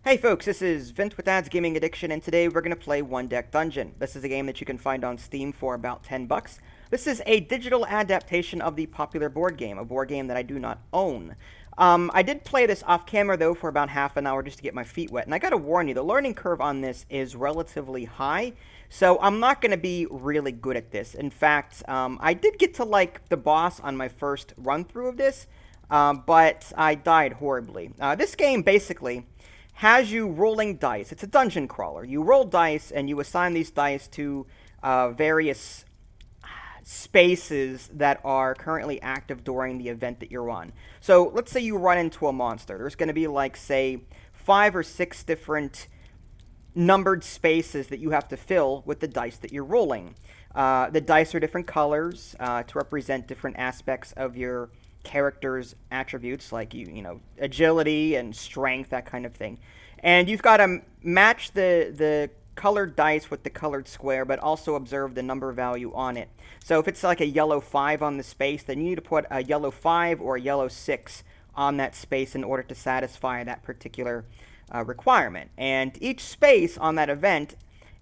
Hey folks, this is Vint with Dad's Gaming Addiction, and today we're going to play One Deck Dungeon. This is a game that you can find on Steam for about 10 bucks. This is a digital adaptation of the popular board game, a board game that I do not own. I did play this off camera though for about half an hour just to get my feet wet, and I gotta warn you, the learning curve on this is relatively high, so I'm not going to be really good at this. In fact, I did get to like the boss on my first run through of this, but I died horribly. This game basically has you rolling dice. It's a dungeon crawler. You roll dice and you assign these dice to various spaces that are currently active during the event that you're on. So let's say you run into a monster. There's going to be like, say, 5 or 6 different numbered spaces that you have to fill with the dice that you're rolling. The dice are different colors to represent different aspects of your character's attributes, like you know, agility and strength, that kind of thing. And you've got to match the colored dice with the colored square, but also observe the number value on it. So if it's like a yellow 5 on the space, then you need to put a yellow 5 or a yellow 6 on that space in order to satisfy that particular requirement. And each space on that event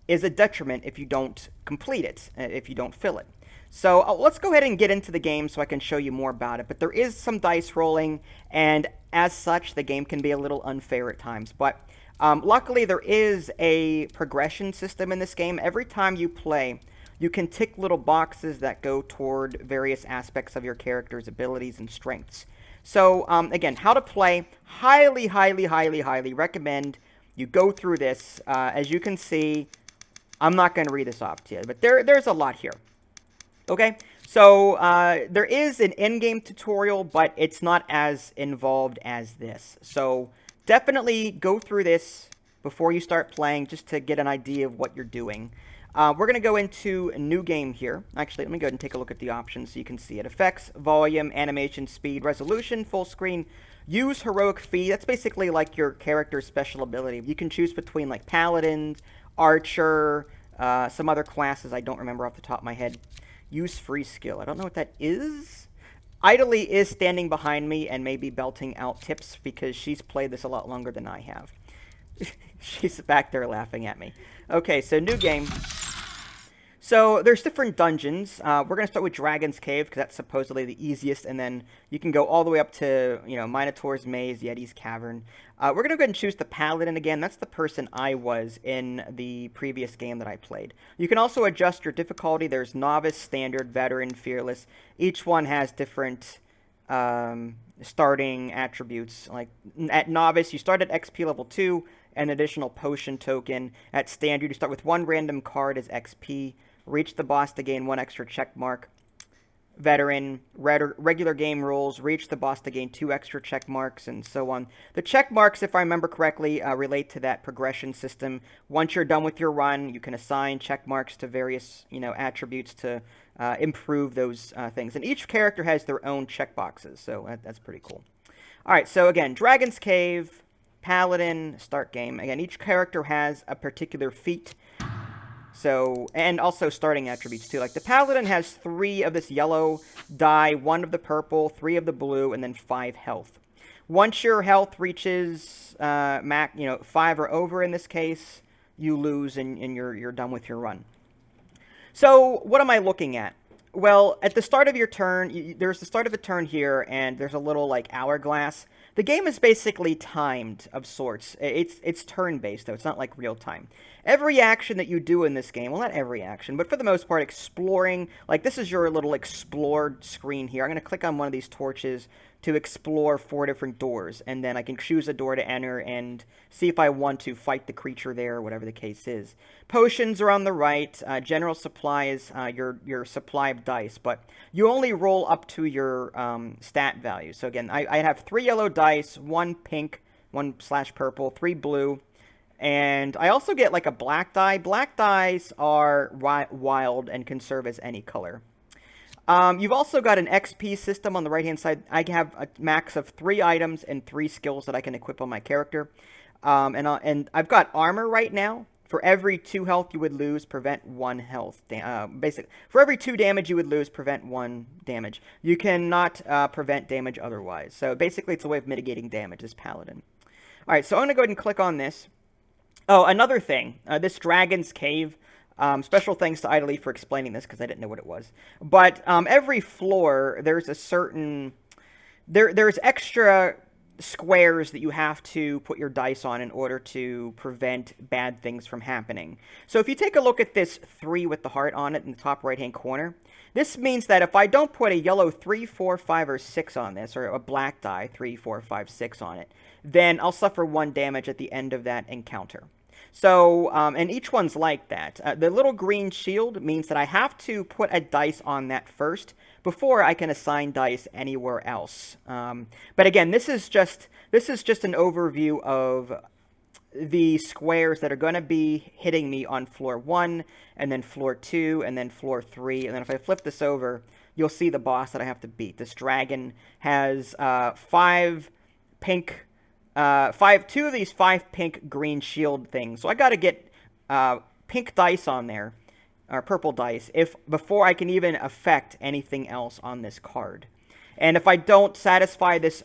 is a detriment if you don't complete it, if you don't fill it. So let's go ahead and get into the game so I can show you more about it. But there is some dice rolling, and as such, the game can be a little unfair at times. But luckily, there is a progression system in this game. Every time you play, you can tick little boxes that go toward various aspects of your character's abilities and strengths. So again, how to play, highly, highly, highly, highly recommend you go through this. As you can see, I'm not going to read this off to you, but there's a lot here. Okay, so there is an in-game tutorial, but it's not as involved as this. So definitely go through this before you start playing, just to get an idea of what you're doing. We're going to go into a new game here. Actually, let me go ahead and take a look at the options so you can see it. Effects, volume, animation, speed, resolution, full screen, use heroic feat. That's basically like your character's special ability. You can choose between like paladins, archer, some other classes I don't remember off the top of my head. Use free skill. I don't know what that is. Idly is standing behind me and maybe belting out tips because she's played this a lot longer than I have. She's back there laughing at me. Okay, so new game. So there's different dungeons. We're going to start with Dragon's Cave because that's supposedly the easiest, and then you can go all the way up to, you know, Minotaur's Maze, Yeti's Cavern. We're going to go ahead and choose the Paladin again. That's the person I was in the previous game that I played. You can also adjust your difficulty. There's Novice, Standard, Veteran, Fearless. Each one has different starting attributes. Like at Novice, you start at XP level 2, an additional potion token. At Standard, you start with 1 random card as XP. Reach the boss to gain 1 extra check mark. Veteran, regular game rules, reach the boss to gain 2 extra check marks, and so on. The check marks, if I remember correctly, relate to that progression system. Once you're done with your run, you can assign check marks to various, you know, attributes to improve those things. And each character has their own check boxes, so that's pretty cool. All right, so again, Dragon's Cave, Paladin, start game. Again, each character has a particular feat. So, and also starting attributes too. Like the Paladin has 3 of this yellow die, 1 of the purple, 3 of the blue, and then 5 health. Once your health reaches 5 or over in this case, you lose and you're done with your run. So, what am I looking at? Well, at the start of your turn, there's the start of the turn here, and there's a little like hourglass. The game is basically timed of sorts. It's turn-based, though. It's not like real time. Every action that you do in this game, well, not every action, but for the most part, exploring, like this is your little explored screen here. I'm going to click on one of these torches to explore 4 different doors, and then I can choose a door to enter and see if I want to fight the creature there, or whatever the case is. Potions are on the right. General supply is your supply of dice, but you only roll up to your stat value. So again, I have 3 yellow dice, 1 pink, 1/purple, 3 blue, and I also get like a black die. Black dice are wild and can serve as any color. You've also got an XP system on the right-hand side. I have a max of 3 items and 3 skills that I can equip on my character. And I've got armor right now. For every 2 health you would lose, prevent 1 health. Basically, for every 2 damage you would lose, prevent 1 damage. You cannot prevent damage otherwise. So basically, it's a way of mitigating damage, this Paladin. All right, so I'm going to go ahead and click on this. Oh, another thing, this Dragon's Cave, special thanks to Idly for explaining this, because I didn't know what it was. But every floor, there's a certain... There's extra squares that you have to put your dice on in order to prevent bad things from happening. So if you take a look at this 3 with the heart on it in the top right-hand corner, this means that if I don't put a yellow 3, 4, 5, or 6 on this, or a black die 3, 4, 5, 6 on it, then I'll suffer 1 damage at the end of that encounter. So, and each one's like that. The little green shield means that I have to put a dice on that first before I can assign dice anywhere else. But again, this is just an overview of the squares that are going to be hitting me on floor 1, and then floor 2, and then floor 3. And then if I flip this over, you'll see the boss that I have to beat. This dragon has 5 pink... 2 of these 5 pink green shield things. So I got to get pink dice on there, or purple dice, before I can even affect anything else on this card. And if I don't satisfy this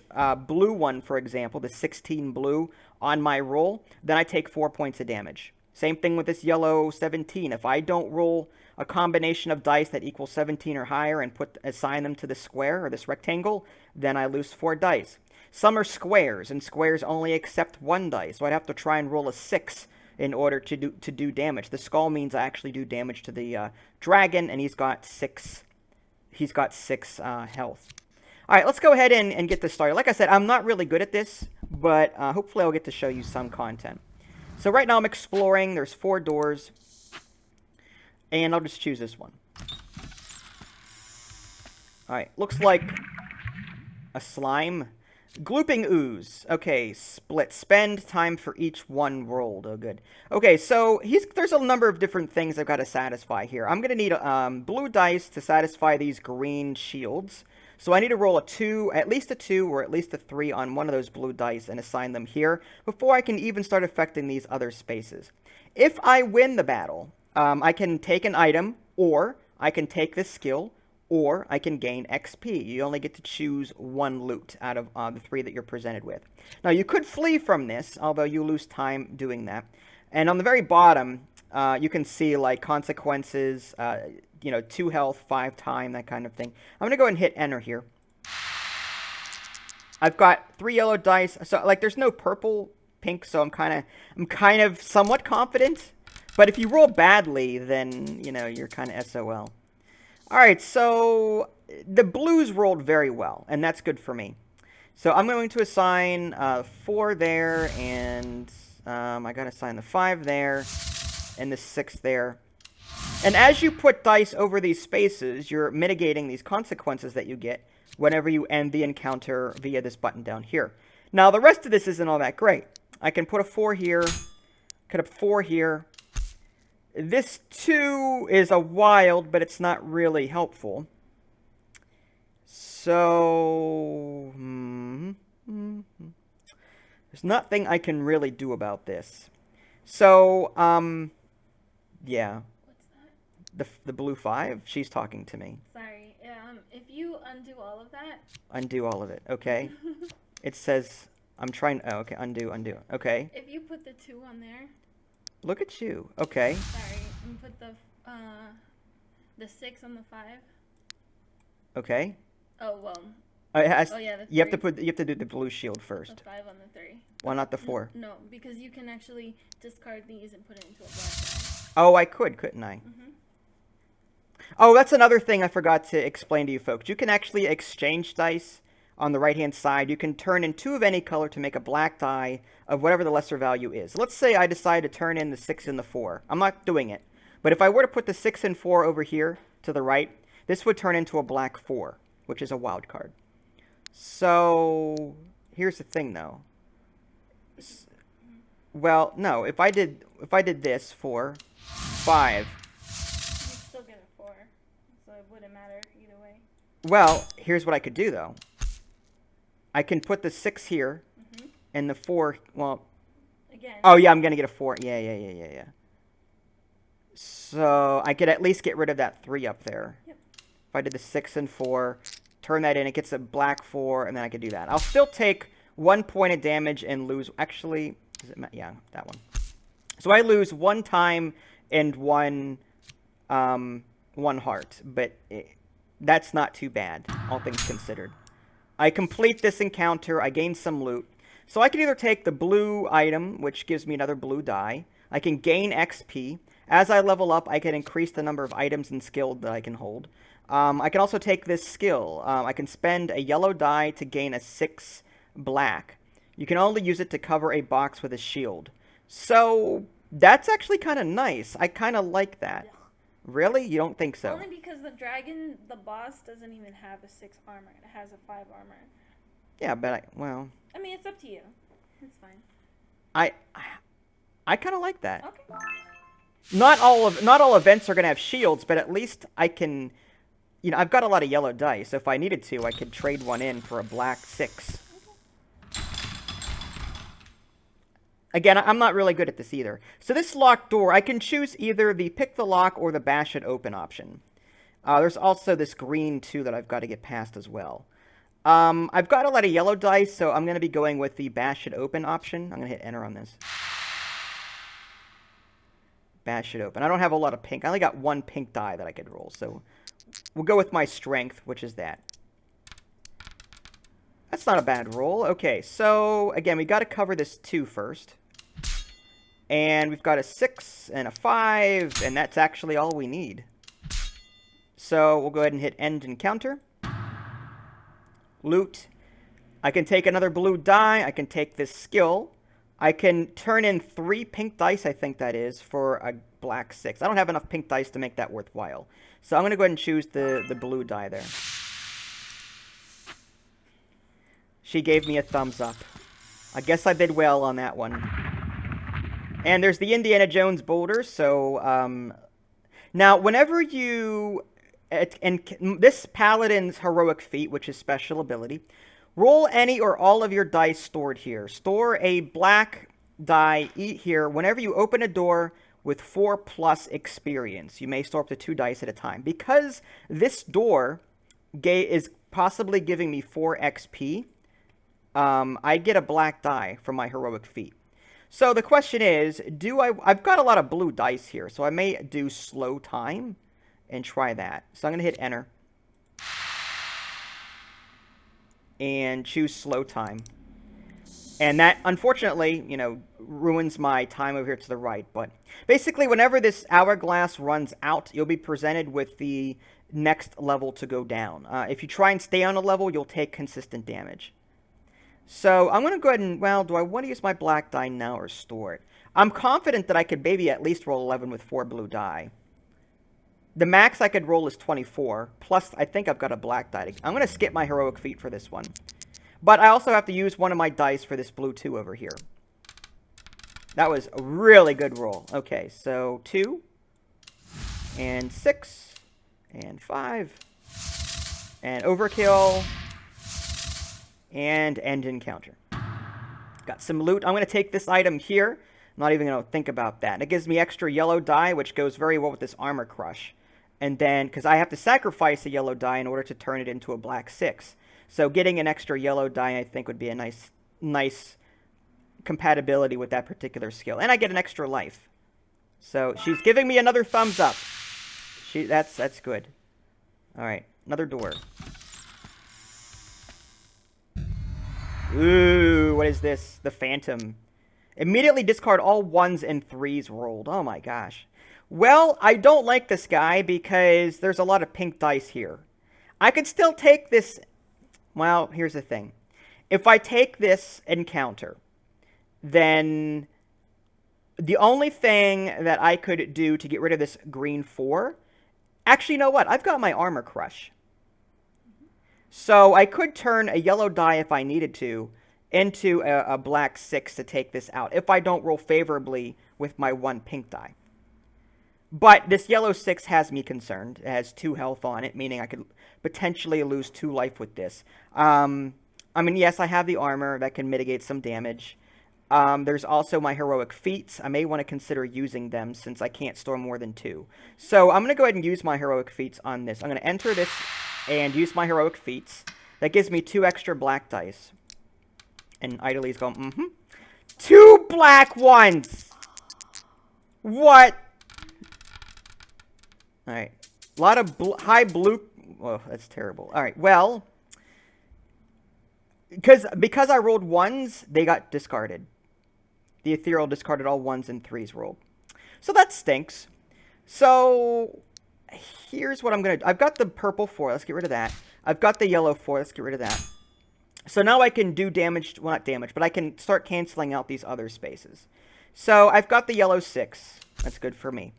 blue one, for example, the 16 blue on my roll, then I take 4 points of damage. Same thing with this yellow 17. If I don't roll a combination of dice that equals 17 or higher and assign them to the square or this rectangle, then I lose 4 dice. Some are squares, and squares only accept 1 dice, so I'd have to try and roll a 6 in order to do damage. The skull means I actually do damage to the dragon, and he's got 6 health. All right, let's go ahead and get this started. Like I said, I'm not really good at this, but hopefully I'll get to show you some content. So right now I'm exploring. There's 4 doors, and I'll just choose this one. All right, looks like a slime. Glooping ooze. Okay, split. Spend time for each one rolled. Oh, good. Okay, so there's a number of different things I've got to satisfy here. I'm going to need blue dice to satisfy these green shields. So I need to roll at least a 2 or at least a 3 on one of those blue dice and assign them here before I can even start affecting these other spaces. If I win the battle, I can take an item, or I can take this skill, or I can gain XP. You only get to choose 1 loot out of the 3 that you're presented with. Now, you could flee from this, although you lose time doing that. And on the very bottom, you can see, like, consequences, 2 health, 5 time, that kind of thing. I'm going to go ahead and hit enter here. I've got 3 yellow dice. So, like, there's no purple, pink, so I'm kind of somewhat confident. But if you roll badly, then, you're kind of SOL. Alright, so the blues rolled very well, and that's good for me. So I'm going to assign 4 there, and I got to assign the 5 there, and the 6 there. And as you put dice over these spaces, you're mitigating these consequences that you get whenever you end the encounter via this button down here. Now, the rest of this isn't all that great. I can put a 4 here, put a 4 here. This 2 is a wild, but it's not really helpful. So, there's nothing I can really do about this. So, yeah. What's that? The blue 5, she's talking to me. Sorry. If you undo all of that. Undo all of it, okay. It says, I'm trying, oh, okay, undo, okay. If you put the 2 on there. Look at you. Okay. Sorry, and put the 6 on the 5. Okay. Oh well. Yeah, the 3. you have to do the blue shield first. The 5 on the 3. Why not the 4? No, because you can actually discard these and put it into a black die. Oh, I could, couldn't I? Mm-hmm. Oh, that's another thing I forgot to explain to you folks. You can actually exchange dice on the right-hand side. You can turn in 2 of any color to make a black die of whatever the lesser value is. Let's say I decide to turn in the 6 and the 4. I'm not doing it. But if I were to put the 6 and 4 over here to the right, this would turn into a black 4, which is a wild card. So, here's the thing, though. Well, no, if I did this 4, 5. You'd still get a 4, so it wouldn't matter either way. Well, here's what I could do, though. I can put the 6 here, and the 4, well... Again. Oh, yeah, I'm going to get a 4. Yeah. So, I could at least get rid of that 3 up there. Yep. If I did the 6 and 4, turn that in, it gets a black 4, and then I could do that. I'll still take 1 point of damage and lose... Actually, yeah, that one. So I lose 1 time and 1 heart, but that's not too bad, all things considered. I complete this encounter, I gain some loot. So I can either take the blue item, which gives me another blue die. I can gain XP. As I level up, I can increase the number of items and skills that I can hold. I can also take this skill. I can spend a yellow die to gain a 6 black. You can only use it to cover a box with a shield. So that's actually kind of nice. I kind of like that. Really? You don't think so? Only because the dragon, the boss, doesn't even have a 6 armor. It has a 5 armor. Yeah, but well... I mean, it's up to you. It's fine. I kind of like that. Okay. Not all events are going to have shields, but at least I can... You know, I've got a lot of yellow dice, so if I needed to, I could trade one in for a black 6. Again, I'm not really good at this either. So this locked door, I can choose either the pick the lock or the bash it open option. There's also this green, too, that I've got to get past as well. I've got a lot of yellow dice, so I'm going to be going with the bash it open option. I'm going to hit enter on this. Bash it open. I don't have a lot of pink. I only got 1 pink die that I could roll, so we'll go with my strength, which is that. That's not a bad roll. Okay, so again, we got to cover this 2 first. And we've got a 6 and a 5, and that's actually all we need. So we'll go ahead and hit end encounter. Loot. I can take another blue die. I can take this skill. I can turn in 3 pink dice, I think that is, for a black 6. I don't have enough pink dice to make that worthwhile. So I'm going to go ahead and choose the blue die there. She gave me a thumbs up. I guess I did well on that one. And there's the Indiana Jones boulder, so, now, whenever you... And this Paladin's Heroic Feat, which is special ability, roll any or all of your dice stored here. Store a black die here whenever you open a door with 4+ experience. You may store up to 2 dice at a time. Because this door is possibly giving me 4 XP, I get a black die from my Heroic Feat. So the question is, I've got a lot of blue dice here, so I may do slow time and try that. So I'm going to hit enter. And choose slow time. And that, unfortunately, you know, ruins my time over here to the right. But basically, whenever this hourglass runs out, you'll be presented with the next level to go down. If you try and stay on a level, you'll take consistent damage. So I'm going to go ahead and, well, do I want to use my black die now or store it? I'm confident that I could maybe at least roll 11 with 4 blue die. The max I could roll is 24, plus I think I've got a black die. I'm going to skip my Heroic Feat for this one. But I also have to use one of my dice for this blue 2 over here. That was a really good roll. Okay, so 2, and 6, and 5, and overkill, and end encounter. Got some loot. I'm going to take this item here. I'm not even going to think about that. It gives me extra yellow die, which goes very well with this armor crush. And then, because I have to sacrifice a yellow die in order to turn it into a black 6. So getting an extra yellow die, I think, would be a nice compatibility with that particular skill. And I get an extra life. So she's giving me another thumbs up. That's good. All right, another door. Ooh, what is this? The Phantom. Immediately discard all 1s and 3s rolled. Oh my gosh. Well, I don't like this guy because there's a lot of pink dice here. I could still take this... Well, here's the thing. If I take this encounter, then the only thing that I could do to get rid of this green 4... Actually, you know what? I've got my armor crush. So I could turn a yellow die if I needed to into a black 6 to take this out, if I don't roll favorably with my 1 pink die. But this yellow 6 has me concerned. It has 2 health on it, meaning I could potentially lose 2 life with this. I mean, yes, I have the armor that can mitigate some damage. There's also my heroic feats. I may want to consider using them since I can't store more than 2. So I'm going to go ahead and use my heroic feats on this. I'm going to enter this and use my heroic feats. That gives me 2 extra black dice. And Idly's going, mm-hmm. 2 black ones! What? Alright. A lot of high blue... Oh, that's terrible. Alright, well... Because I rolled 1s, they got discarded. The Ethereal discarded all 1s and 3s rolled. So that stinks. So... Here's what I'm going to do. I've got the purple 4. Let's get rid of that. I've got the yellow 4. Let's get rid of that. So now I can do damage. Well, not damage, but I can start canceling out these other spaces. So I've got the yellow 6. That's good for me.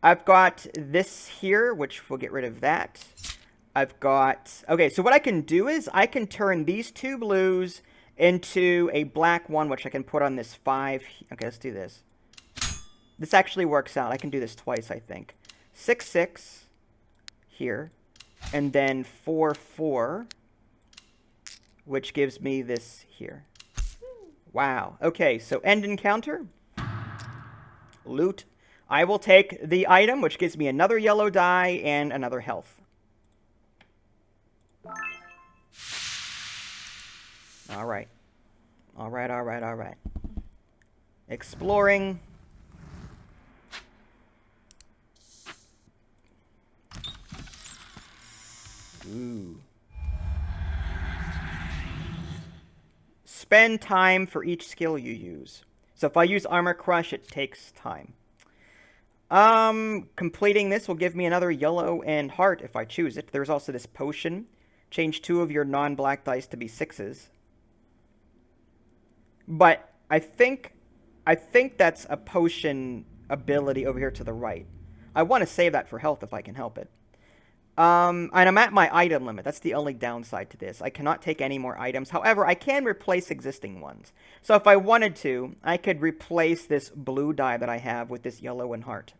I've got this here, which we'll get rid of that. I've got... Okay, so what I can do is I can turn these 2 blues into a black 1, which I can put on this 5. Okay, let's do this. This actually works out. I can do this twice, I think. 6, 6 here. And then 4, 4. Which gives me this here. Wow. Okay, so end encounter. Loot. I will take the item, which gives me another yellow die and another health. Alright. Alright, alright, alright. Exploring. Ooh. Spend time for each skill you use. So if I use Armor Crush, it takes time. Completing this will give me another yellow and heart if I choose it. There's also this potion. Change 2 of your non-black dice to be 6s. But I think that's a potion ability over here to the right. I want to save that for health if I can help it. And I'm at my item limit. That's the only downside to this. I cannot take any more items. However, I can replace existing ones. So if I wanted to, I could replace this blue die that I have with this yellow and heart.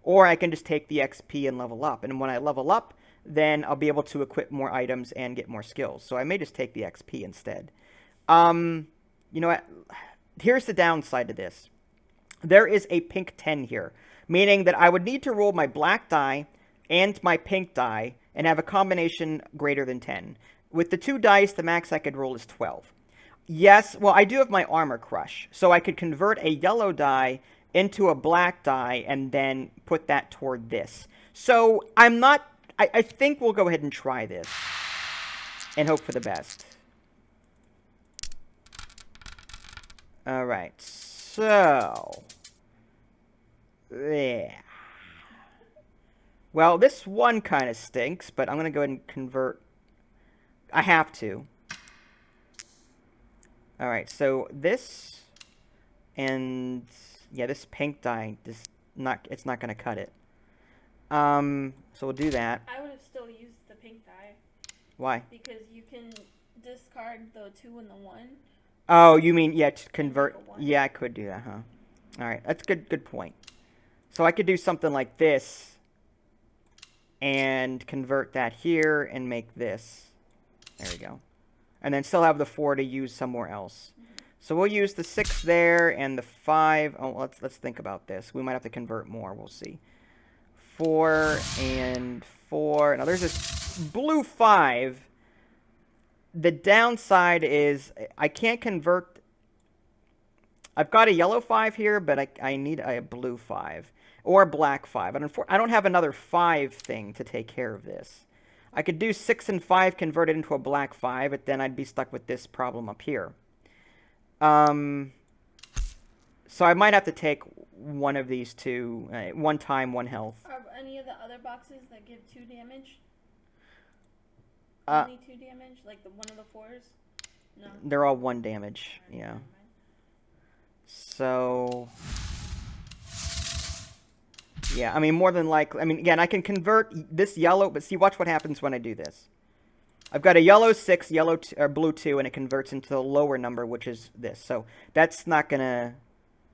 Or I can just take the XP and level up. And when I level up, then I'll be able to equip more items and get more skills. So I may just take the XP instead. You know what? Here's the downside to this. There is a pink 10 here. Meaning that I would need to roll my black die and my pink die, and have a combination greater than 10. With the 2 dice, the max I could roll is 12. Yes, well, I do have my Armor Crush, so I could convert a yellow die into a black die, and then put that toward this. So, I think we'll go ahead and try this, and hope for the best. Alright, so... Yeah. Well, this one kind of stinks, but I'm going to go ahead and convert. I have to. Alright, so this and yeah, this pink dye it's not going to cut it. So we'll do that. I would have still used the pink dye. Why? Because you can discard the 2 and the 1. Oh, you mean, yeah, to convert. Yeah, I could do that, huh? Alright, that's good point. So I could do something like this. And convert that here and make this. There we go. And then still have the 4 to use somewhere else. So we'll use the 6 there and the 5. Oh, let's think about this. We might have to convert more. We'll see. 4 and 4. Now there's this blue 5. The downside is I can't convert. I've got a yellow 5 here, but I need a blue 5. Or black 5. I don't have another 5 thing to take care of this. I could do 6 and 5 converted into a black 5, but then I'd be stuck with this problem up here. So I might have to take one of these 2, 1 time, 1 health. Are any of the other boxes that give 2 damage? Only 2 damage? Like one of the 4s? No. They're all 1 damage, yeah. So... Yeah, I mean, more than likely... I mean, again, I can convert this yellow, but see, watch what happens when I do this. I've got a yellow 6, or blue 2, and it converts into the lower number, which is this. So, that's not gonna...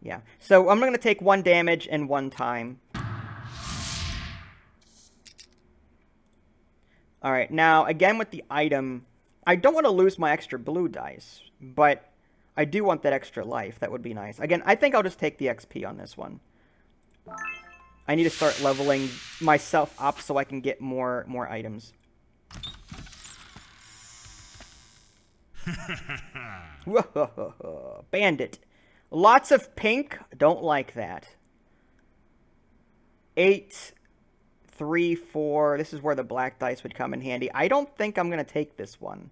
Yeah. So, I'm gonna take 1 damage and 1 time. Alright, now, again with the item, I don't want to lose my extra blue dice, but I do want that extra life. That would be nice. Again, I think I'll just take the XP on this one. I need to start leveling myself up so I can get more items. Bandit. Lots of pink. Don't like that. 8, 3, 4. This is where the black dice would come in handy. I don't think I'm going to take this one.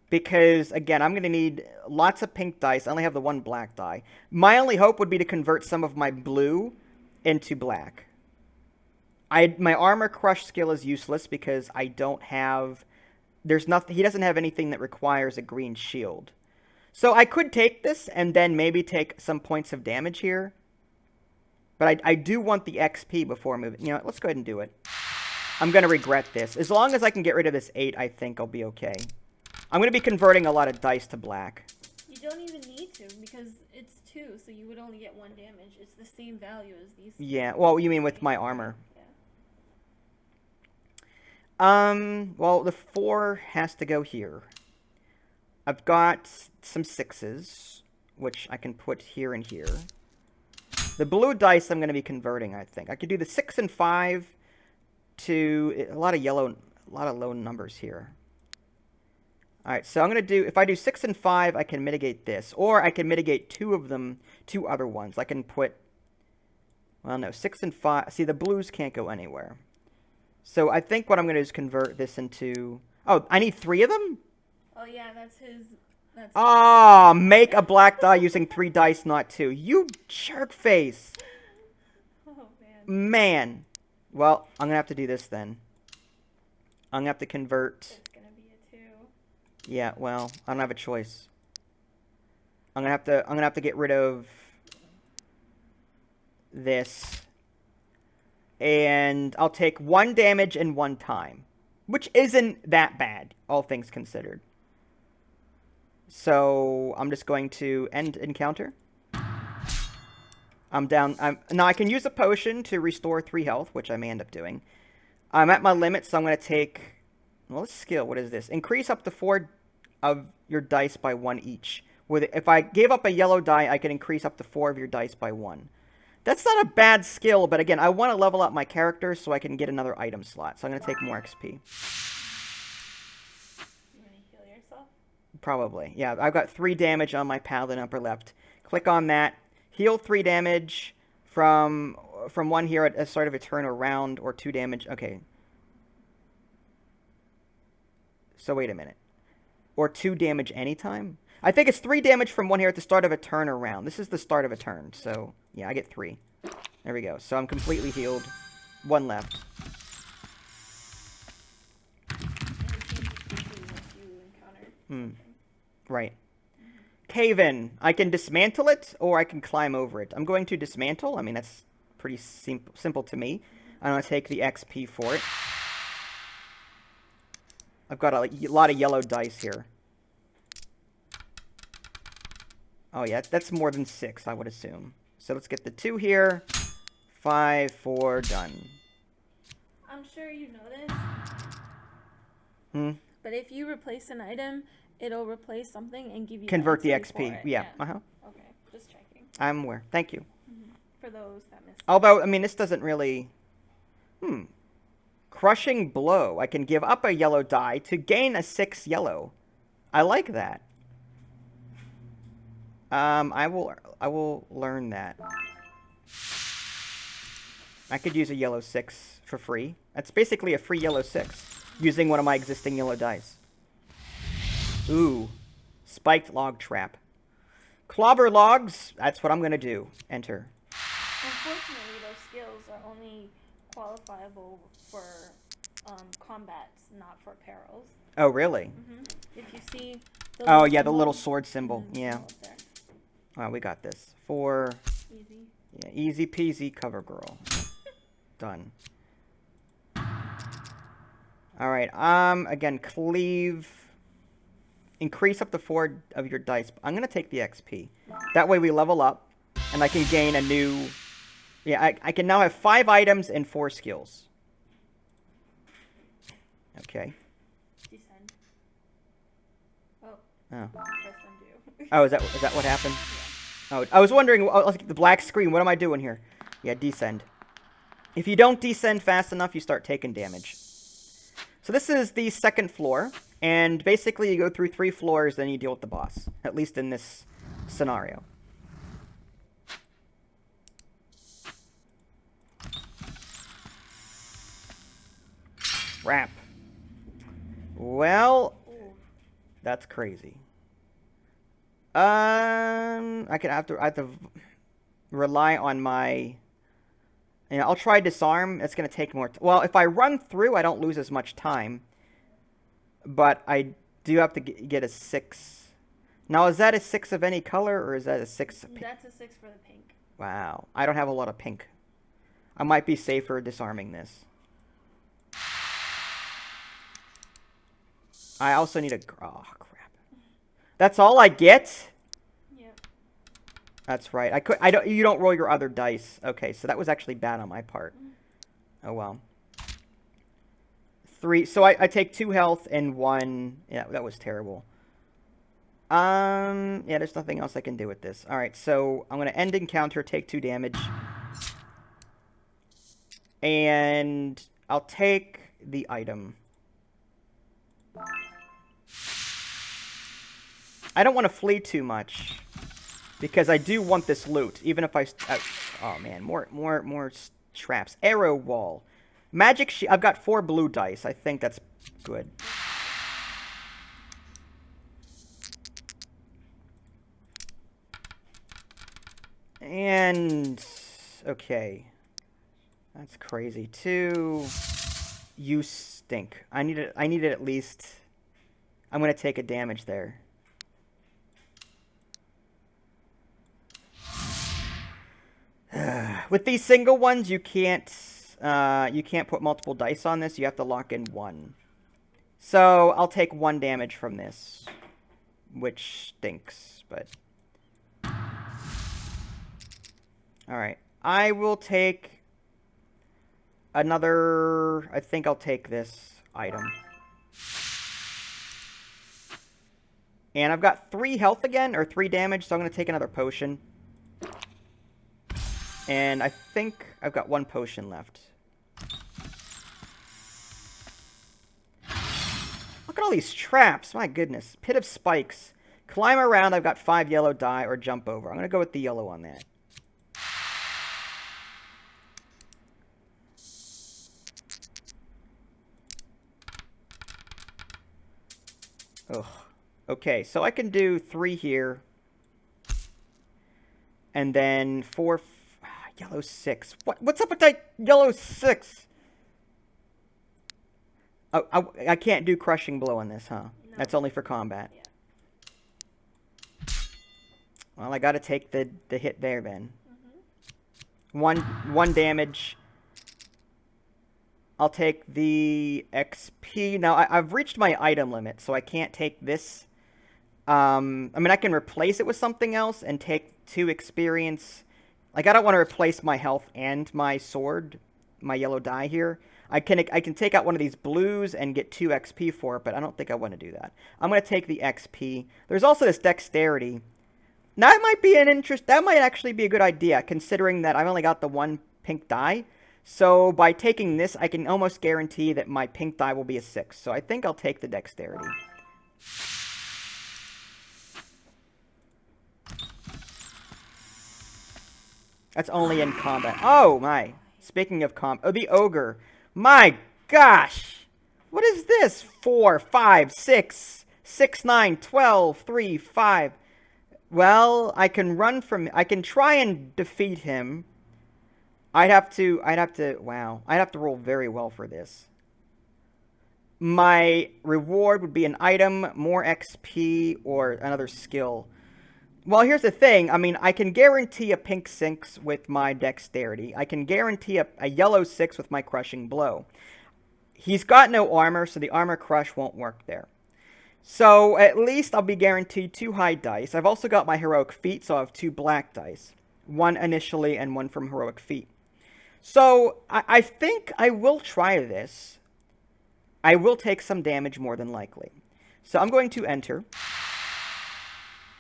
Because, again, I'm going to need lots of pink dice. I only have the one black die. My only hope would be to convert some of my blue into black. My armor crush skill is useless because I don't have... There's nothing. He doesn't have anything that requires a green shield. So I could take this and then maybe take some points of damage here. But I do want the XP before moving. You know, let's go ahead and do it. I'm going to regret this. As long as I can get rid of this 8, I think I'll be okay. I'm going to be converting a lot of dice to black. You don't even need to because it's 2, so you would only get 1 damage. It's the same value as these. Yeah, well, you mean with my armor. Yeah. Well, the 4 has to go here. I've got some 6s, which I can put here and here. The blue dice I'm going to be converting, I think. I could do the 6 and 5 to a lot of low numbers here. Alright, so I'm going to do, if I do 6 and 5, I can mitigate this. Or I can mitigate 2 of them, 2 other ones. I can put, well, no, 6 and 5. See, the blues can't go anywhere. So I think what I'm going to do is convert this into, oh, I need 3 of them? Oh, yeah, that's his. Ah, make a black die using 3 dice, not 2. You jerk face. Oh, man. Man. Well, I'm going to have to do this then. I'm going to have to convert. It's going to be a 2. Yeah, well, I don't have a choice. I'm going to have to get rid of this. And I'll take 1 damage in 1 time, which isn't that bad, all things considered. So I'm just going to end encounter. I'm down. Now I can use a potion to restore 3 health, which I may end up doing. I'm at my limit, so I'm going to take... Well, let's skill. What is this? Increase up to 4 of your dice by 1 each. If I gave up a yellow die, I can increase up to 4 of your dice by 1. That's not a bad skill, but again, I want to level up my character so I can get another item slot. So I'm going to take more XP. You want to heal yourself? Probably. Yeah, I've got 3 damage on my paladin upper left. Click on that. Heal 3 damage from 1 here at the start of a turn or round, or 2 damage. Okay. So wait a minute. Or 2 damage anytime? I think it's 3 damage from 1 here at the start of a turn or round. This is the start of a turn, so yeah, I get 3. There we go. So I'm completely healed. 1 left. Right. Cave-in. I can dismantle it, or I can climb over it. I'm going to dismantle. I mean, that's pretty simple to me. I'm going to take the XP for it. I've got a lot of yellow dice here. Oh, yeah, that's more than 6, I would assume. So let's get the 2 here. 5, 4, done. I'm sure you know this. But if you replace an item, it'll replace something and give you Convert the XP for XP. it. Yeah. Okay, just checking. I'm aware. Thank you. For those that missed. Although, I mean, this doesn't really... Crushing blow. I can give up a yellow die to gain a 6 yellow. I like that. I will learn that. I could use a yellow 6 for free. That's basically a free yellow 6 using one of my existing yellow dice. Ooh. Spiked log trap. Clobber logs. That's what I'm going to do. Enter. Unfortunately, those skills are only qualifiable for combats, not for perils. Oh, really? If you see... Oh, yeah, the little sword symbol. Yeah. Oh, we got this. 4. Easy. Yeah, easy peasy cover girl. Done. Alright, again, cleave. Increase up to 4 of your dice. I'm going to take the XP. That way we level up, and I can gain a new... Yeah, I can now have 5 items and 4 skills. Okay. Descend. Oh. Press undo. Oh, is that what happened? Yeah. Oh, I was wondering, the black screen, what am I doing here? Yeah, descend. If you don't descend fast enough, you start taking damage. So this is the second floor. And basically, you go through 3 floors, then you deal with the boss. At least in this scenario. Crap. Well, that's crazy. I have to rely on my. I'll try disarm. It's gonna take more. Well, if I run through, I don't lose as much time. But I do have to get a 6. Now, is that a 6 of any color, or is that a 6? That's a 6 for the pink. Wow, I don't have a lot of pink. I might be safer disarming this. I also need a... Oh, crap. That's all I get? Yep. That's right. You don't roll your other dice. Okay, so that was actually bad on my part. Oh, well. 3. So I take 2 health and 1... Yeah, that was terrible. Yeah, there's nothing else I can do with this. Alright, so I'm going to end encounter, take 2 damage. And I'll take the item. I don't want to flee too much, because I do want this loot, even if oh man, more traps. Arrow wall, magic shield. I've got 4 blue dice. I think that's good. And okay, that's crazy too. You stink. I need it at least. I'm gonna take a damage there. With these single ones, you can't put multiple dice on this. You have to lock in 1. So I'll take 1 damage from this, which stinks. But all right, I will take another. I think I'll take this item. And I've got 3 health again, or 3 damage, so I'm going to take another potion. And I think I've got 1 potion left. Look at all these traps. My goodness. Pit of spikes. Climb around. I've got 5 yellow die, or jump over. I'm going to go with the yellow on that. Ugh. Okay, so I can do 3 here. And then 4... Yellow 6. What's up with that yellow 6? Oh, I can't do crushing blow on this, huh? No. That's only for combat. Yeah. Well, I gotta take the hit there then. Mm-hmm. One damage. I'll take the XP. Now, I've reached my item limit, so I can't take this. I mean, I can replace it with something else and take 2 experience. Like, I don't want to replace my health and my sword, my yellow die here. I can take out one of these blues and get 2 XP for it, but I don't think I want to do that. I'm going to take the XP. There's also this dexterity. Now, that might be that might actually be a good idea, considering that I've only got the 1 pink die. So, by taking this, I can almost guarantee that my pink die will be a 6. So, I think I'll take the dexterity. That's only in combat. Oh, my. Speaking of combat. Oh, the ogre. My gosh. What is this? 4, 5, 6, 6, 9, 12, 3, 5. Well, I can run from... I can try and defeat him. I'd have to... Wow. I'd have to roll very well for this. My reward would be an item, more XP, or another skill. Well, here's the thing. I mean, I can guarantee a pink 6 with my dexterity. I can guarantee a yellow 6 with my crushing blow. He's got no armor, so the armor crush won't work there. So, at least I'll be guaranteed 2 high dice. I've also got my heroic feat, so I have 2 black dice. 1 initially and 1 from heroic feat. So, I think I will try this. I will take some damage more than likely. So, I'm going to enter.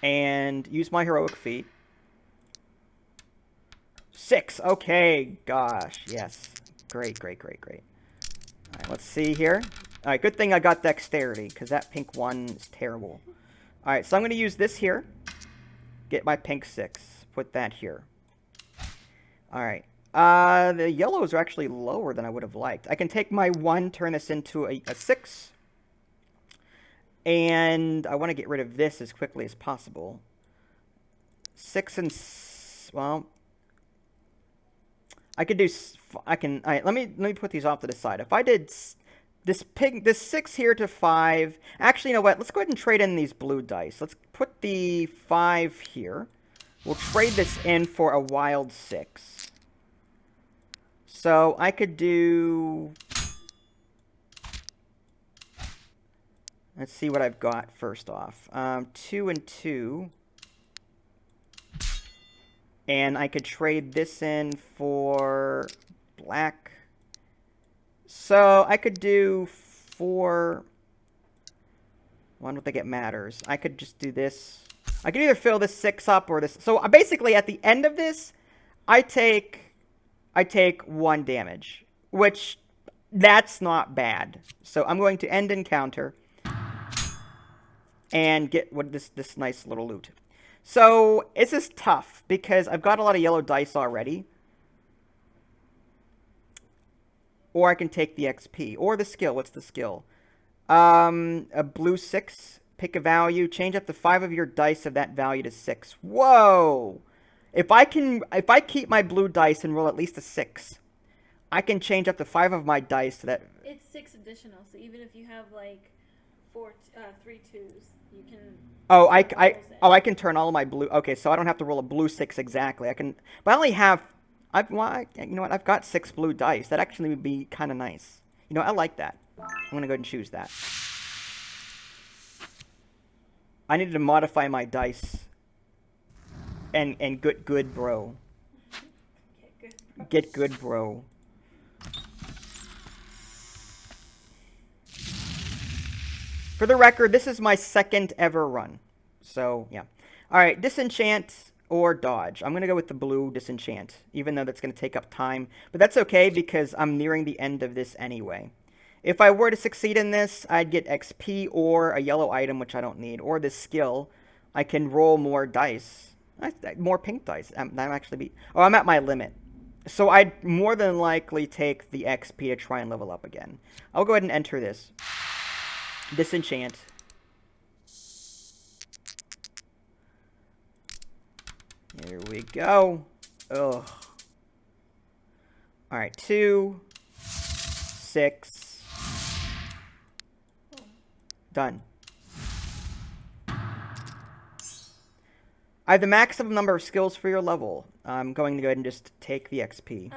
And use my heroic feat. 6. Okay. Gosh. Yes. Great, great, great, great. All right, let's see here. Alright, good thing I got dexterity, because that pink one is terrible. Alright, so I'm going to use this here. Get my pink 6. Put that here. Alright. The yellows are actually lower than I would have liked. I can take my 1, turn this into a 6. And I want to get rid of this as quickly as possible. 6 and... well... I could do... I can... Alright, let me put these off to the side. If I did this 6 here to 5... Actually, you know what? Let's go ahead and trade in these blue dice. Let's put the 5 here. We'll trade this in for a wild 6. So I could do... Let's see what I've got first off. 2 and 2. And I could trade this in for black. So I could do 4... Well, I don't think it matters. I could just do this. I could either fill this 6 up or this. So basically at the end of this, I take 1 damage. Which, that's not bad. So I'm going to end encounter. And get this nice little loot. So, this is tough, because I've got a lot of yellow dice already. Or I can take the XP. Or the skill. What's the skill? A blue 6. Pick a value. Change up to 5 of your dice of that value to 6. Whoa! If I keep my blue dice and roll at least a 6, I can change up to 5 of my dice to that... It's 6 additional, so even if you have, like, 3 2s, you can... Oh, I can turn all of my blue... Okay, so I don't have to roll a blue 6 exactly. I can... But I only have... you know what? I've got 6 blue dice. That actually would be kind of nice. You know, I like that. I'm going to go ahead and choose that. I needed to modify my dice. And good bro. Get good, bro. For the record, this is my 2nd ever run. So, yeah. Alright, disenchant or dodge. I'm going to go with the blue disenchant, even though that's going to take up time. But that's okay, because I'm nearing the end of this anyway. If I were to succeed in this, I'd get XP or a yellow item, which I don't need. Or this skill. I can roll more dice. More pink dice. I'm at my limit. So I'd more than likely take the XP to try and level up again. I'll go ahead and enter this. Disenchant. Here we go. Ugh. Alright, 2, 6. Done. I have the maximum number of skills for your level. I'm going to go ahead and just take the XP.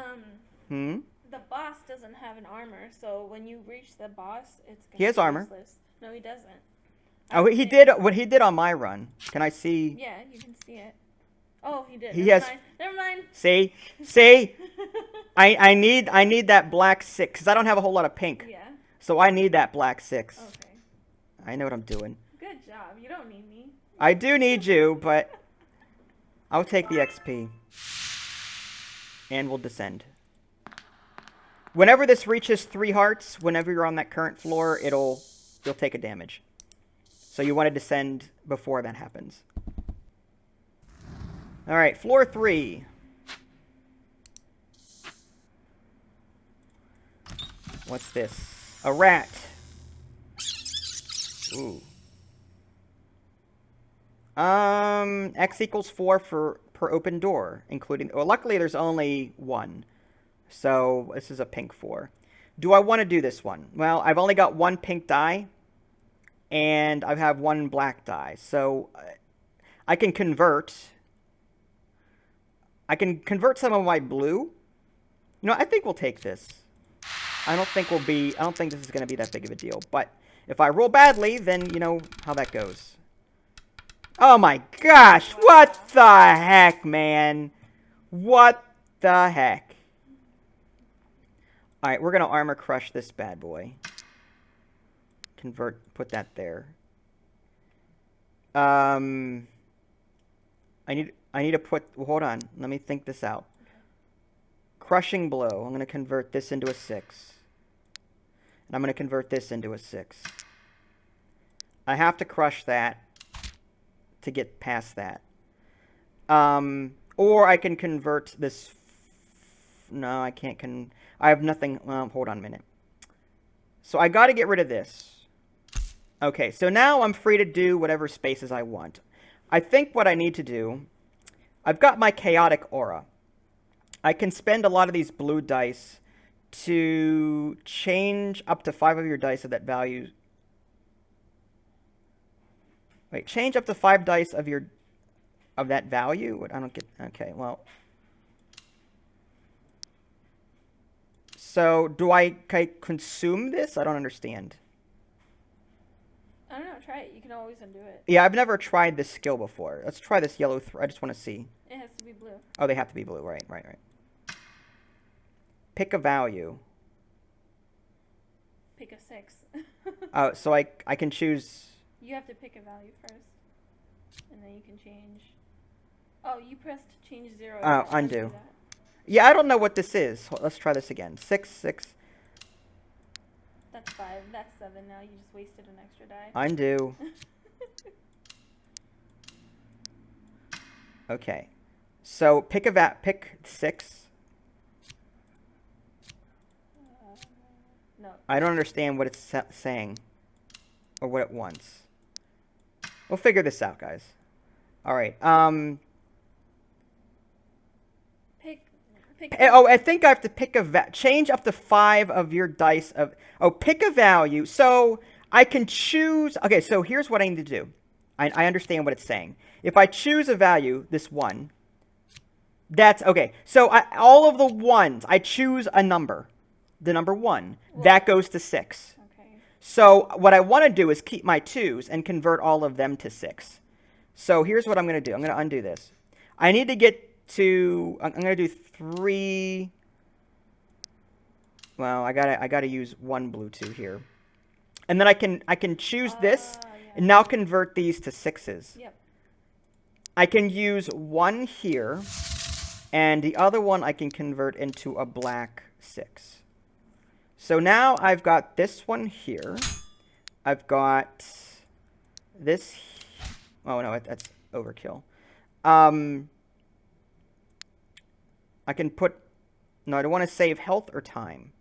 The boss doesn't have an armor, so when you reach the boss, it's gonna He has armor. Useless. No, he doesn't. Oh, he did what he did on my run. Can I see? Yeah, you can see it. Oh, he did. He has. Never mind. See? I need that black 6 because I don't have a whole lot of pink. Yeah. So I need that black 6. Okay. I know what I'm doing. Good job. You don't need me. I do need you, but I'll take the XP. And we'll descend. Whenever this reaches 3 hearts, whenever you're on that current floor, you'll take a damage. So you want to descend before that happens. Alright, floor 3. What's this? A rat. Ooh. X equals 4 per open door, including... Well, luckily there's only 1. So this is a pink 4. Do I want to do this one? Well, I've only got 1 pink die. And I have 1 black die. So I can convert... some of my blue. You know, I think we'll take this. I don't think this is going to be that big of a deal. But if I roll badly, then you know how that goes. Oh my gosh! What the heck, man? What the heck? Alright, we're going to armor crush this bad boy. Put that there. I need to put... Well, hold on. Let me think this out. Crushing blow. I'm going to convert this into a 6. And I'm going to convert this into a 6. I have to crush that to get past that. Or I can convert this. No, I can't. I have nothing. Hold on a minute. So I got to get rid of this. Okay, so now I'm free to do whatever spaces I want. I think what I need to do, I've got my chaotic aura. I can spend a lot of these blue dice to change up to 5 of your dice of that value. Wait, change up to 5 dice of that value? What, I don't get. Okay, well. So do I consume this? I don't understand. I don't know. Try it. You can always undo it. Yeah, I've never tried this skill before. Let's try this yellow. I just want to see. It has to be blue. Oh, they have to be blue. Right. Pick a value. Pick a 6. Oh, so I can choose. You have to pick a value first, and then you can change. Oh, you pressed change 0. Oh, undo. Yeah, I don't know what this is. Let's try this again. 6, 6. That's 5. That's 7 now. You just wasted an extra die. Undo. Okay. So pick pick 6. No. I don't understand what it's saying or what it wants. We'll figure this out, guys. All right. Oh, I think I have to pick change up to 5 of your dice of. Oh, pick a value. So I can choose. Okay, so here's what I need to do. I understand what it's saying. If I choose a value, this 1, that's okay. So all of the 1s, I choose a number. The number 1, that goes to 6. Okay. So what I want to do is keep my 2s and convert all of them to 6. So here's what I'm going to do. I'm going to undo this. I need to get to. I'm going to do 3. Well, I gotta use 1 blue 2 here, and then I can choose this and now convert these to 6s. Yep. I can use 1 here, and the other one I can convert into a black 6. So now I've got this one here. I've got this. Oh no, that's overkill. I can put. No, I don't want to save health or time.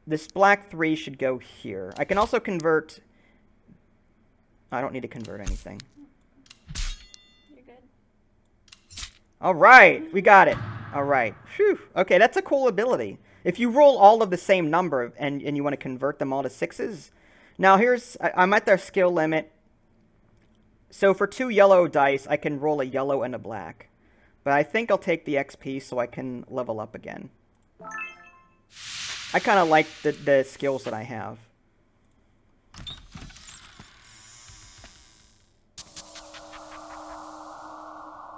This black 3 should go here. I can also convert. I don't need to convert anything. You're good. All right, we got it. All right. Whew. Okay, that's a cool ability. If you roll all of the same number and you want to convert them all to 6s. Now I'm at their skill limit. So for 2 yellow dice, I can roll a yellow and a black. But I think I'll take the XP so I can level up again. I kind of like the skills that I have.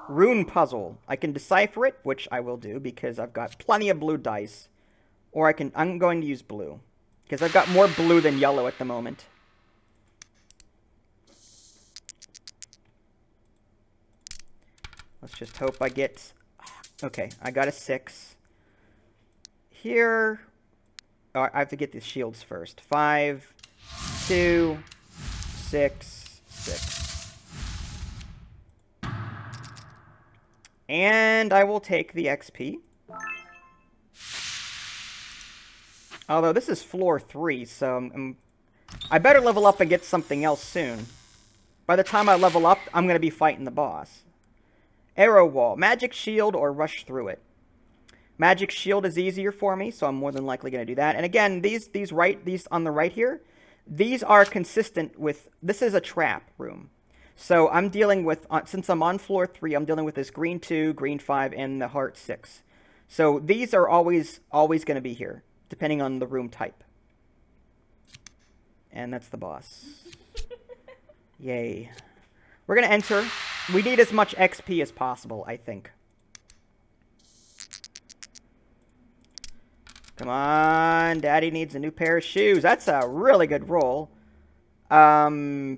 Rune puzzle. I can decipher it, which I will do because I've got plenty of blue dice. Or I'm going to use blue because I've got more blue than yellow at the moment. Let's just hope I get. Okay, I got a 6. Here. Oh, I have to get these shields first. 5, 2, 6, 6. And I will take the XP. Although this is floor 3, so I better level up and get something else soon. By the time I level up, I'm going to be fighting the boss. Arrow wall. Magic shield or rush through it. Magic shield is easier for me, so I'm more than likely going to do that. And again, these on the right here, these are consistent with. This is a trap room. So I'm dealing with, since I'm on floor 3, I'm dealing with this green 2, green 5, and the heart 6. So these are always going to be here, depending on the room type. And that's the boss. Yay. We're going to enter. We need as much XP as possible, I think. Come on, Daddy needs a new pair of shoes. That's a really good roll. Oh,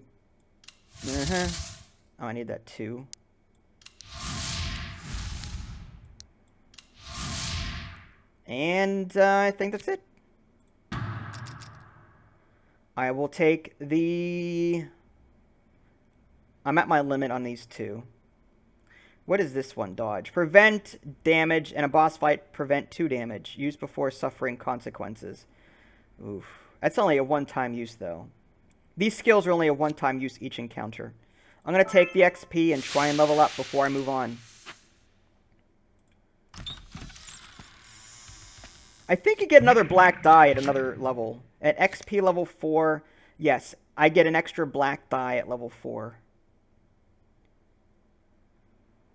I need that too. And I think that's it. I will take the... I'm at my limit on these two. What is this one? Dodge. Prevent damage in a boss fight. Prevent 2 damage. Use before suffering consequences. Oof. That's only a one-time use, though. These skills are only a one-time use each encounter. I'm going to take the XP and try and level up before I move on. I think you get another black die at another level. At XP level 4, yes, I get an extra black die at level 4.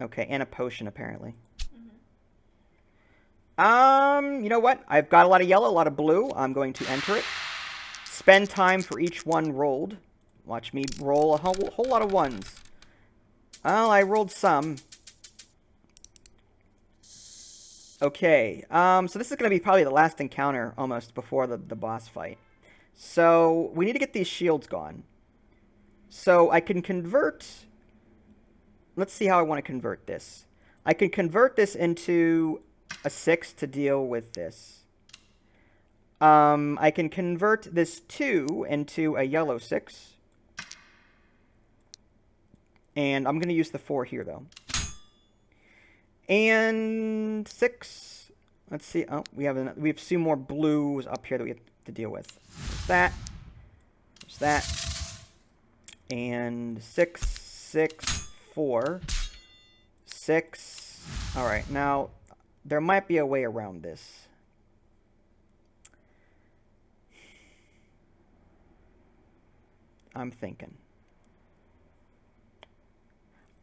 Okay, and a potion, apparently. You know what? I've got a lot of yellow, a lot of blue. I'm going to enter it. Spend time for each one rolled. Watch me roll a whole lot of ones. Well, I rolled some. Okay, so this is going to be probably the last encounter, almost, before the boss fight. So, we need to get these shields gone. So, I can convert... Let's see how I want to convert this. I can convert this into a 6 to deal with this. I can convert this 2 into a yellow 6. And I'm going to use the 4 here, though. And 6. Let's see. Oh, we have 2 more blues up here that we have to deal with. There's that. There's that. And 6, 6, 4, 6. All right. Now, there might be a way around this. I'm thinking.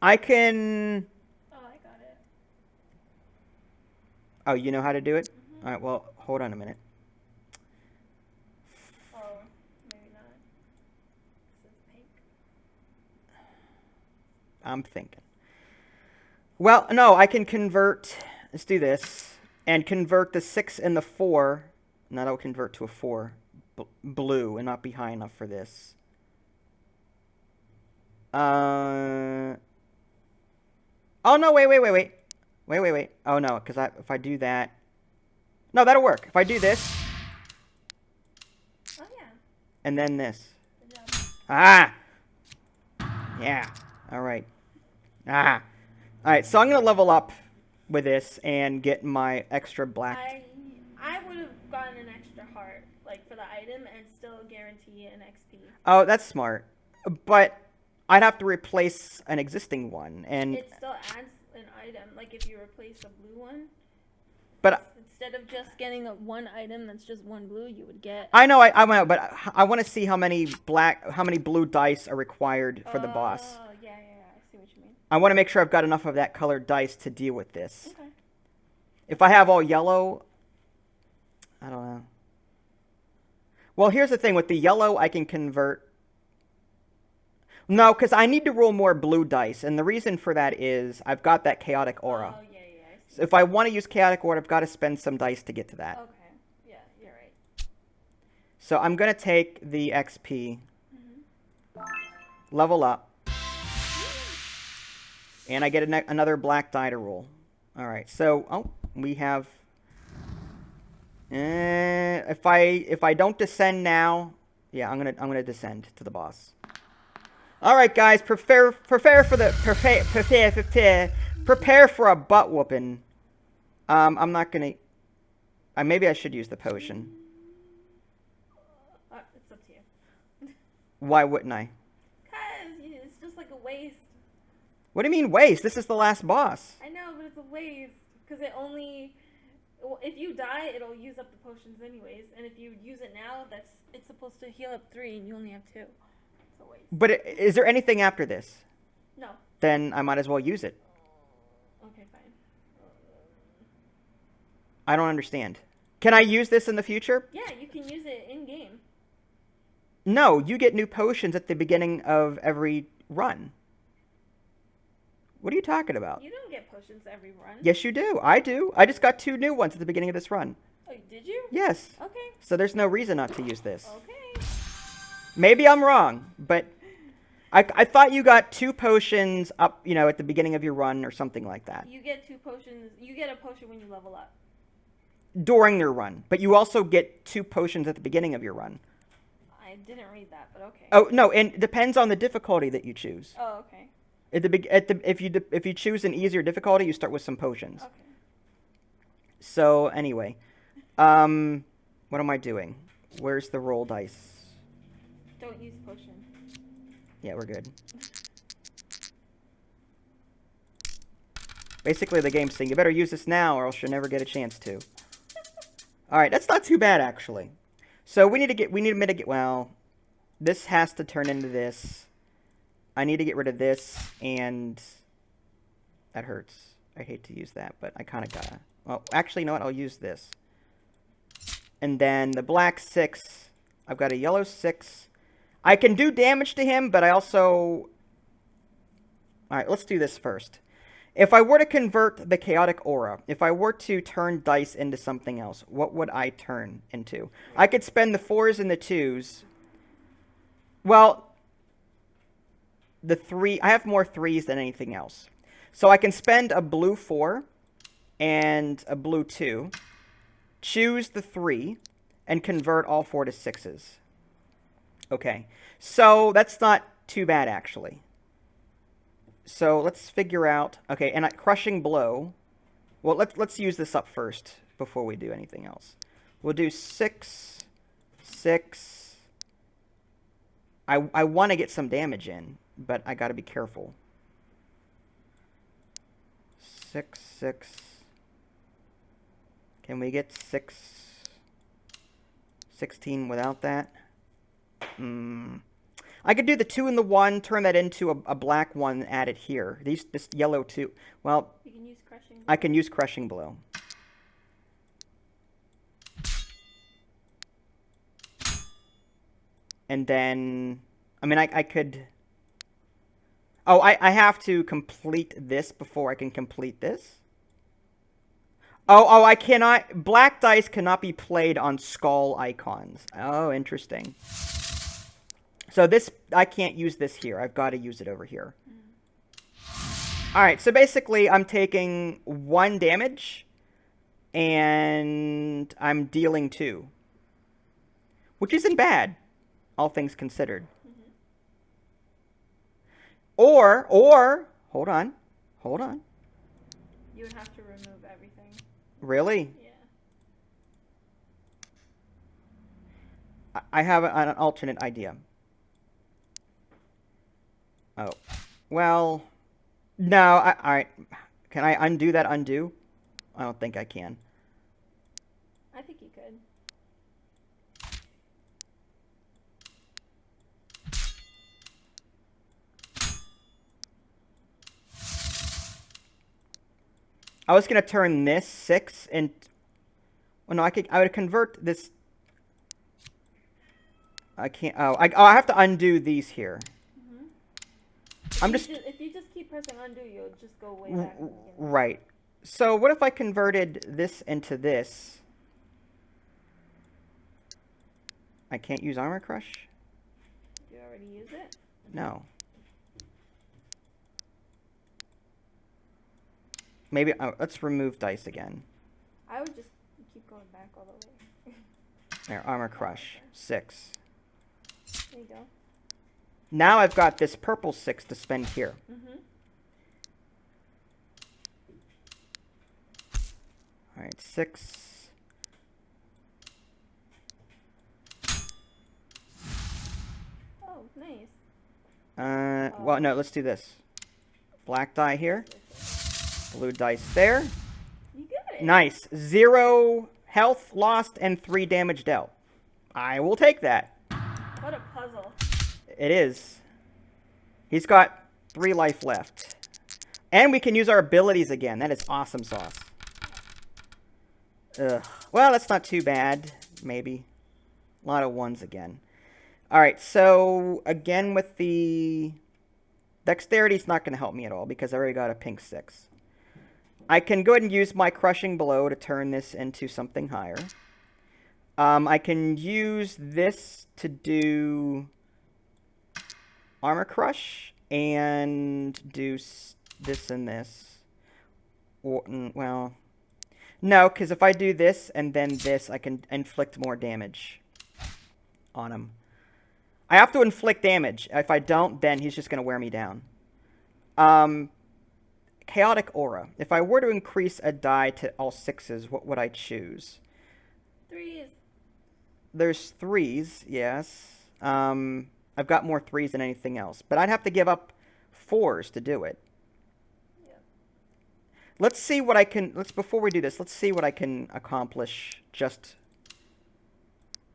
I can... Oh, I got it. Oh, you know how to do it? Mm-hmm. All right, well, hold on a minute. Oh, maybe not. This is pink. I'm thinking. Well, no, I can convert... Let's do this. And convert the 6 and the 4. Now that will convert to a 4. Blue, and not be high enough for this. Oh, no, wait. Wait. Oh, no, because if I do that... No, that'll work. If I do this... Oh, yeah. And then this. Good job. Ah! Yeah. All right. Ah. All right, so I'm going to level up with this and get my extra black... I would have gotten an extra heart, like, for the item and still guarantee an XP. Oh, that's smart. But I'd have to replace an existing one, and... It still adds an item, like if you replace a blue one. But... Instead of just getting one item that's just one blue, you would get... I know, I know, but I want to see how many blue dice are required for the boss. Oh, yeah, I see what you mean. I want to make sure I've got enough of that colored dice to deal with this. Okay. If I have all yellow, I don't know. Well, here's the thing. With the yellow, I can convert... No, because I need to roll more blue dice, and the reason for that is I've got that chaotic aura. Oh, yeah, I see. So if I want to use chaotic aura, I've got to spend some dice to get to that. Okay, yeah, you're right. So I'm going to take the XP, level up, and I get another black die to roll. All right, so we have... if I don't descend now, yeah, I'm gonna descend to the boss. All right, guys, prepare for a butt whooping. I'm not gonna. Maybe I should use the potion. It's up to you. Why wouldn't I? Cause it's just like a waste. What do you mean waste? This is the last boss. I know, but it's a waste because it only. If you die, it'll use up the potions anyways, and if you use it now, it's supposed to heal up 3, and you only have 2. It's a waste. But is there anything after this? No. Then I might as well use it. Okay, fine. I don't understand. Can I use this in the future? Yeah, you can use it in game. No, you get new potions at the beginning of every run. What are you talking about? You don't get potions every run. Yes, you do. I do. I just got 2 new ones at the beginning of this run. Oh, did you? Yes. Okay. So there's no reason not to use this. Okay. Maybe I'm wrong, but I thought you got 2 potions up, at the beginning of your run or something like that. You get 2 potions. You get a potion when you level up. During your run. But you also get 2 potions at the beginning of your run. I didn't read that, but okay. Oh, no, and it depends on the difficulty that you choose. Oh, okay. If you choose an easier difficulty, you start with some potions. Okay. So, anyway. What am I doing? Where's the roll dice? Don't use potion. Yeah, we're good. Basically, the game's saying, you better use this now or else you'll never get a chance to. Alright, that's not too bad, actually. So, we need to mitigate, well, this has to turn into this. I need to get rid of this, and that hurts. I hate to use that, but I kind of gotta. Well, actually, you know what? I'll use this. And then the black 6. I've got a yellow 6. I can do damage to him, but I also... Alright, let's do this first. If I were to convert the chaotic aura, if I were to turn dice into something else, what would I turn into? I could spend the 4s and the 2s. Well, the 3... I have more 3s than anything else. So I can spend a blue 4 and a blue 2. Choose the 3 and convert all 4 to 6s. Okay, so that's not too bad, actually. So let's figure out... Okay, and crushing blow... Well, let's use this up first before we do anything else. We'll do 6, 6... I want to get some damage in, but I gotta be careful. 6, 6... Can we get 16 without that? I could do the 2 and the 1, turn that into a black 1, and add it here. This yellow 2. Well, you can use crushing blow. I can use crushing blow. And then, I mean, I could... Oh, I have to complete this before I can complete this? Oh, I cannot... Black dice cannot be played on skull icons. Oh, interesting. So this... I can't use this here. I've got to use it over here. Alright, so basically I'm taking 1 damage. And I'm dealing 2. Which isn't bad, all things considered. Or... Hold on. You would have to remove everything. Really? Yeah. I have an alternate idea. Oh. Well... No, alright. Can I undo that undo? I don't think I can. I think you could. I was gonna turn this 6 and... Well, no, I would convert this... I can't... Oh, I have to undo these here. If you just keep pressing undo, you'll just go way back. Right. So what if I converted this into this? I can't use Armor Crush? Did you already use it? No. Maybe... let's remove dice again. I would just keep going back all the way. There, Armor Crush. 6. There you go. Now I've got this purple 6 to spend here. Alright, 6. Oh, nice. Well, no, let's do this. Black die here. Blue dice there. You got it. Nice. 0 health lost and 3 damage dealt. I will take that. What a puzzle. It is. He's got 3 life left. And we can use our abilities again. That is awesome sauce. Ugh. Well, that's not too bad. Maybe. A lot of 1s again. Alright, so again with the... Dexterity's not going to help me at all because I already got a pink 6. I can go ahead and use my crushing blow to turn this into something higher. I can use this to do Armor Crush and do this and this. Or, well, no, because if I do this and then this, I can inflict more damage on him. I have to inflict damage. If I don't, then he's just going to wear me down. Chaotic Aura. If I were to increase a die to all 6s, what would I choose? 3s. There's 3s, yes. I've got more 3s than anything else. But I'd have to give up 4s to do it. Yep. Let's see what I can... Before we do this, let's see what I can accomplish just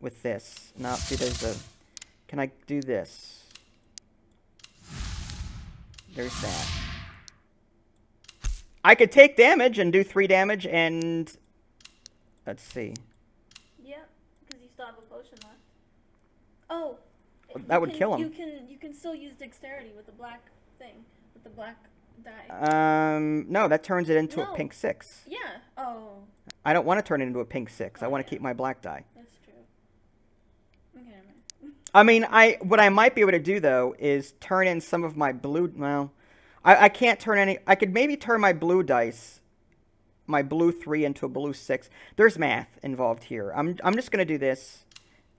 with this. Now, see, there's a... Can I do this? There's that. I could take damage and do 3 damage and... Let's see. Yep, because you still have a potion left. Oh! That would kill him. You can still use dexterity with the black thing. With the black die. No, that turns it into a pink 6. Yeah. Oh. I don't want to turn it into a pink 6. I want to yeah. keep my black die. That's true. Okay, man. I mean, what I might be able to do, though, is turn in some of my blue... Well, I can't turn any... I could maybe turn my blue dice, my blue 3 into a blue 6. There's math involved here. I'm just going to do this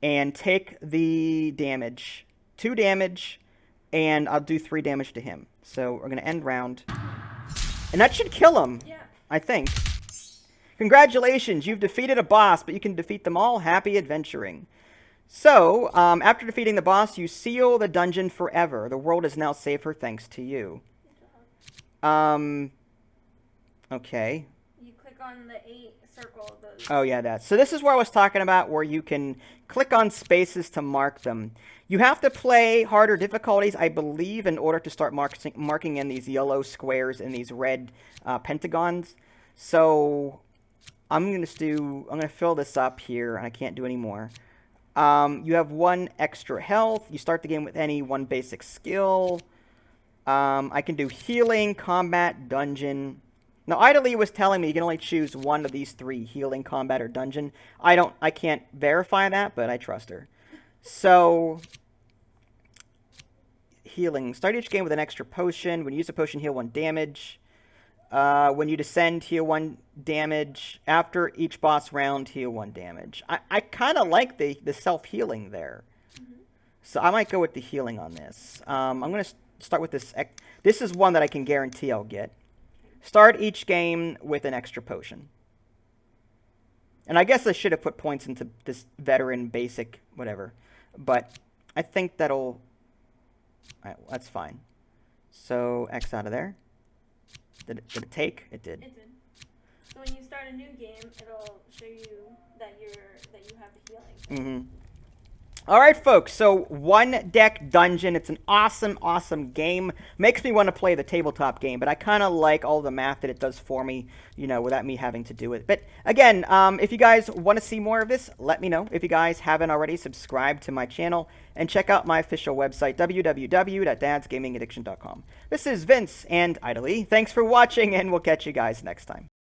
and take the damage. 2 damage, and I'll do 3 damage to him. So we're going to end round. And that should kill him, Yeah. I think. Congratulations, you've defeated a boss, but you can defeat them all. Happy adventuring. So, after defeating the boss, you seal the dungeon forever. The world is now safer thanks to you. Okay. You click on the 8 circle. Oh, yeah, that. So this is where I was talking about, where you can click on spaces to mark them. You have to play harder difficulties, I believe, in order to start marking in these yellow squares and these red pentagons. So I'm gonna fill this up here, and I can't do any more. You have 1 extra health. You start the game with any 1 basic skill. I can do healing, combat, dungeon. Now, Idly was telling me you can only choose 1 of these 3, healing, combat, or dungeon. I can't verify that, but I trust her. So, healing. Start each game with an extra potion. When you use a potion, heal 1 damage. When you descend, heal 1 damage. After each boss round, heal 1 damage. I kind of like the self-healing there. So I might go with the healing on this. I'm going to start with this. This is one that I can guarantee I'll get. Start each game with an extra potion. And I guess I should have put points into this veteran, basic, whatever. But I think that'll... Alright, that's fine. So, X out of there. Did it take? It did. It did. So when you start a new game, it'll show you that you have the healing. Mm-hmm. All right, folks. So 1 deck dungeon. It's an awesome, awesome game. Makes me want to play the tabletop game, but I kind of like all the math that it does for me, you know, without me having to do it. But again, if you guys want to see more of this, let me know. If you guys haven't already, subscribe to my channel and check out my official website, www.dadsgamingaddiction.com. This is Vince and Idly. Thanks for watching, and we'll catch you guys next time.